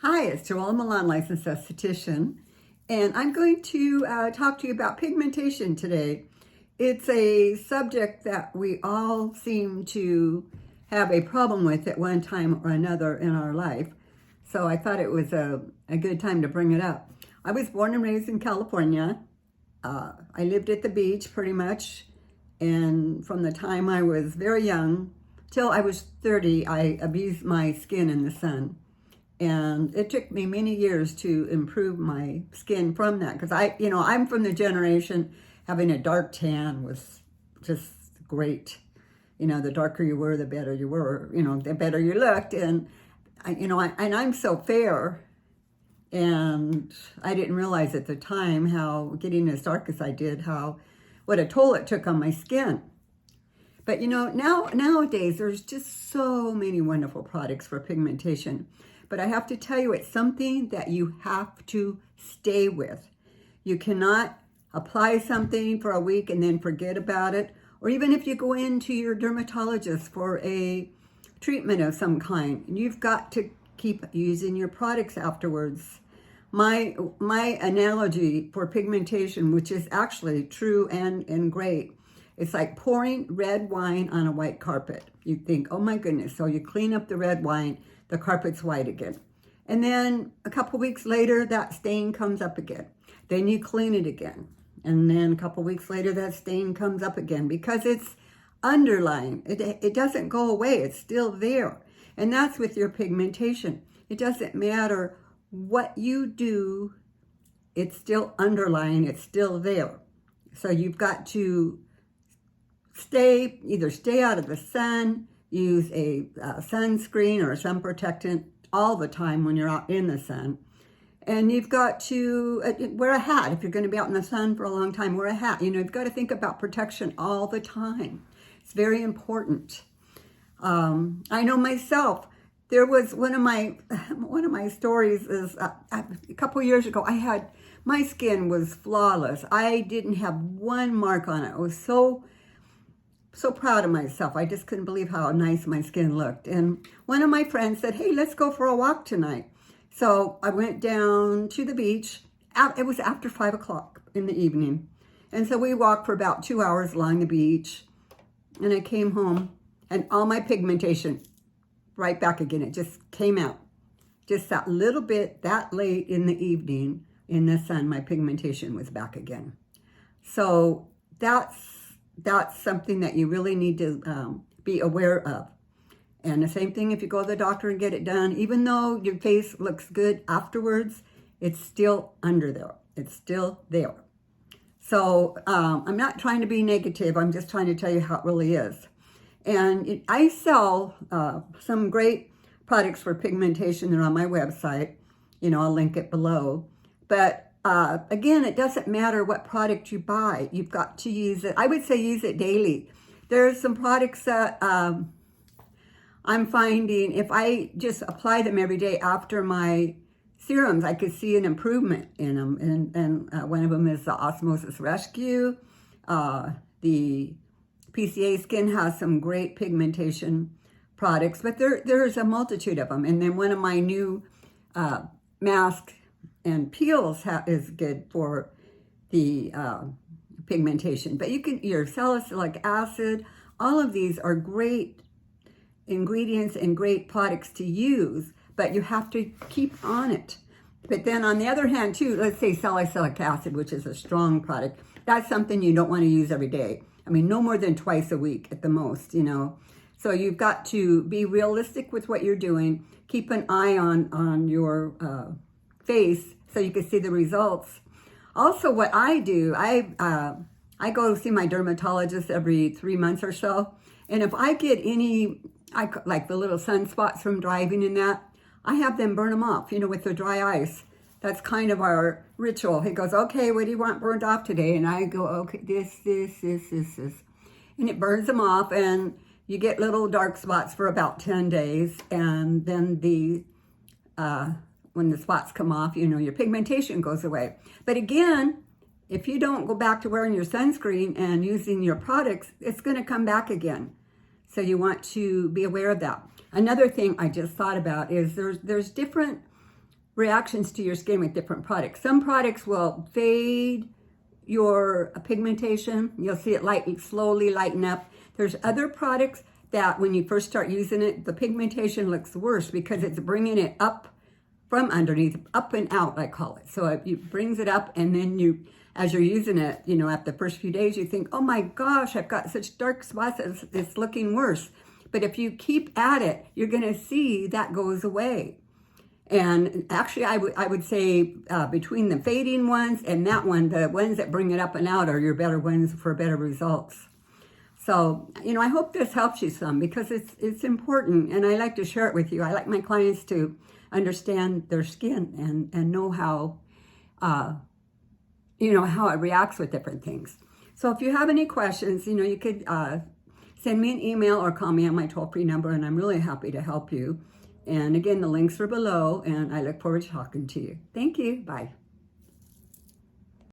Hi, it's JoElla Milan, licensed esthetician, and I'm going to talk to you about pigmentation today. It's a subject that we all seem to have a problem with at one time or another in our life, so I thought it was a good time to bring it up. I was born and raised in California. I lived at the beach pretty much, and from the time I was very young till I was 30, I abused my skin in the sun. And it took me many years to improve my skin from that because I'm from the generation having a dark tan was just great. The darker you were, the better you were, the better you looked. And I'm so fair, and I didn't realize at the time how getting as dark as I did, what a toll it took on my skin. But nowadays there's just so many wonderful products for pigmentation. But I have to tell you, it's something that you have to stay with. You cannot apply something for a week and then forget about it. Or even if you go into your dermatologist for a treatment of some kind, you've got to keep using your products afterwards. My analogy for pigmentation, which is actually true and great, it's like pouring red wine on a white carpet. You think, oh my goodness, so you clean up the red wine, the carpet's white again. And then a couple weeks later, that stain comes up again. Then you clean it again. And then a couple weeks later, that stain comes up again because it's underlying. It doesn't go away. It's still there. And that's with your pigmentation. It doesn't matter what you do. It's still underlying. It's still there. So you've got to either stay out of the sun, use a sunscreen or a sun protectant all the time when you're out in the sun. And you've got to wear a hat. If you're going to be out in the sun for a long time, wear a hat. You've got to think about protection all the time. It's very important. I know myself. There was one of my stories is a couple years ago. My skin was flawless. I didn't have one mark on it. I was so proud of myself. I just couldn't believe how nice my skin looked. And one of my friends said, hey, let's go for a walk tonight. So I went down to the beach. It was after 5 o'clock in the evening. And so we walked for about 2 hours along the beach. And I came home and all my pigmentation right back again. It just came out. Just that little bit, that late in the evening in the sun, my pigmentation was back again. So that's something that you really need to be aware of. And the same thing if you go to the doctor and get it done, even though your face looks good afterwards, it's still under there. It's still there. So I'm not trying to be negative. I'm just trying to tell you how it really is. And I sell some great products for pigmentation. They're on my website. I'll link it below. But again, it doesn't matter what product you buy. You've got to use it. I would say use it daily. There's some products that I'm finding if I just apply them every day after my serums, I could see an improvement in them. And one of them is the Osmosis Rescue. The PCA Skin has some great pigmentation products, but there's a multitude of them. And then one of my new masks and peels is good for the pigmentation. But your salicylic acid, all of these are great ingredients and great products to use, but you have to keep on it. But then on the other hand too, let's say salicylic acid, which is a strong product, that's something you don't want to use every day. I mean, no more than twice a week at the most, So you've got to be realistic with what you're doing. Keep an eye on your face so you can see the results. Also, what I do, I go see my dermatologist every 3 months or so. And if I get like the little sunspots from driving and that, I have them burn them off, with the dry ice. That's kind of our ritual. He goes, okay, what do you want burned off today? And I go, okay, this. And it burns them off, and you get little dark spots for about 10 days. And then when the spots come off, your pigmentation goes away. But again, if you don't go back to wearing your sunscreen and using your products, it's going to come back again. So you want to be aware of that. Another thing I just thought about is there's different reactions to your skin with different products. Some products will fade your pigmentation. You'll see it slowly lighten up. There's other products that when you first start using it, the pigmentation looks worse because it's bringing it up from underneath, up and out, I call it. So it brings it up, and then as you're using it, after the first few days, you think, oh my gosh, I've got such dark spots, it's looking worse. But if you keep at it, you're gonna see that goes away. And actually, I would say between the fading ones and that one, the ones that bring it up and out are your better ones for better results. So, I hope this helps you some, because it's important, and I like to share it with you. I like my clients to understand their skin and know how, how it reacts with different things. So if you have any questions, you could send me an email or call me on my toll-free number, and I'm really happy to help you. And again, the links are below, and I look forward to talking to you. Thank you. Bye.